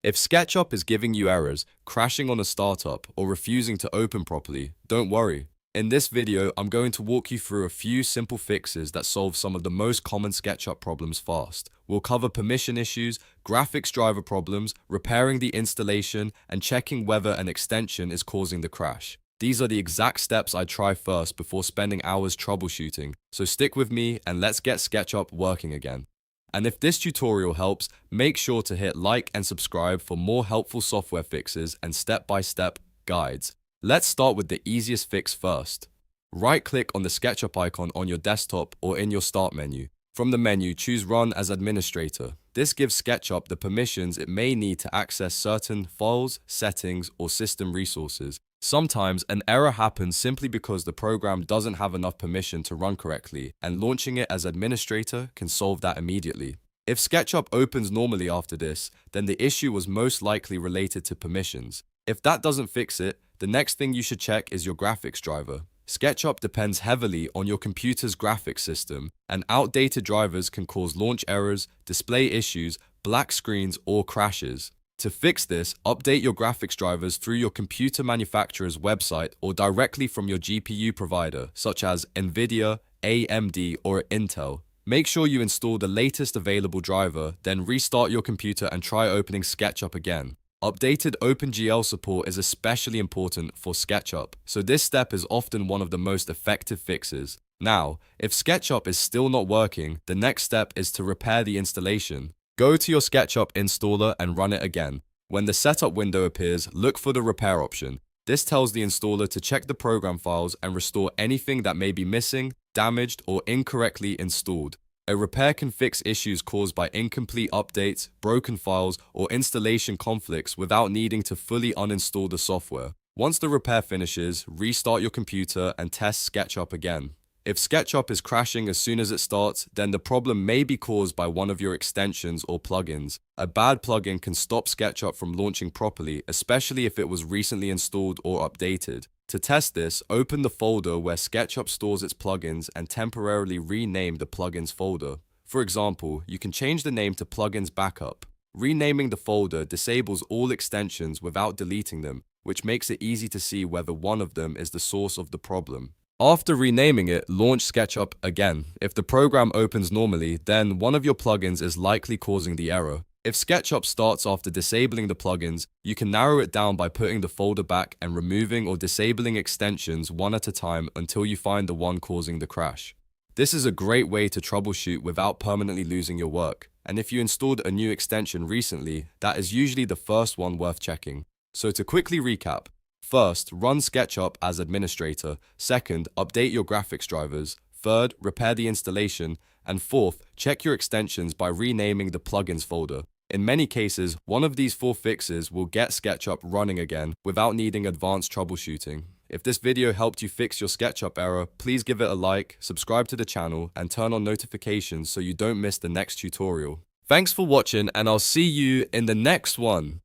If SketchUp is giving you errors, crashing on a startup, or refusing to open properly, don't worry. In this video, I'm going to walk you through a few simple fixes that solve some of the most common SketchUp problems fast. We'll cover permission issues, graphics driver problems, repairing the installation, and checking whether an extension is causing the crash. These are the exact steps I try first before spending hours troubleshooting, so stick with me and let's get SketchUp working again. And if this tutorial helps, make sure to hit like and subscribe for more helpful software fixes and step-by-step guides. Let's start with the easiest fix first. Right-click on the SketchUp icon on your desktop or in your Start menu. From the menu, choose Run as Administrator. This gives SketchUp the permissions it may need to access certain files, settings, or system resources. Sometimes an error happens simply because the program doesn't have enough permission to run correctly, and launching it as administrator can solve that immediately. If SketchUp opens normally after this, then the issue was most likely related to permissions. If that doesn't fix it, the next thing you should check is your graphics driver. SketchUp depends heavily on your computer's graphics system, and outdated drivers can cause launch errors, display issues, black screens, or crashes. To fix this, update your graphics drivers through your computer manufacturer's website or directly from your GPU provider, such as NVIDIA, AMD, or Intel. Make sure you install the latest available driver, then restart your computer and try opening SketchUp again. Updated OpenGL support is especially important for SketchUp, so this step is often one of the most effective fixes. Now, if SketchUp is still not working, the next step is to repair the installation. Go to your SketchUp installer and run it again. When the setup window appears, look for the repair option. This tells the installer to check the program files and restore anything that may be missing, damaged, or incorrectly installed. A repair can fix issues caused by incomplete updates, broken files, or installation conflicts without needing to fully uninstall the software. Once the repair finishes, restart your computer and test SketchUp again. If SketchUp is crashing as soon as it starts, then the problem may be caused by one of your extensions or plugins. A bad plugin can stop SketchUp from launching properly, especially if it was recently installed or updated. To test this, open the folder where SketchUp stores its plugins and temporarily rename the plugins folder. For example, you can change the name to Plugins Backup. Renaming the folder disables all extensions without deleting them, which makes it easy to see whether one of them is the source of the problem. After renaming it, launch SketchUp again. If the program opens normally, then one of your plugins is likely causing the error. If SketchUp starts after disabling the plugins, you can narrow it down by putting the folder back and removing or disabling extensions one at a time until you find the one causing the crash. This is a great way to troubleshoot without permanently losing your work. And if you installed a new extension recently, that is usually the first one worth checking. So to quickly recap, first, run SketchUp as administrator. Second, update your graphics drivers. Third, repair the installation. And fourth, check your extensions by renaming the plugins folder. In many cases, one of these 4 fixes will get SketchUp running again without needing advanced troubleshooting. If this video helped you fix your SketchUp error, please give it a like, subscribe to the channel, and turn on notifications so you don't miss the next tutorial. Thanks for watching, and I'll see you in the next one.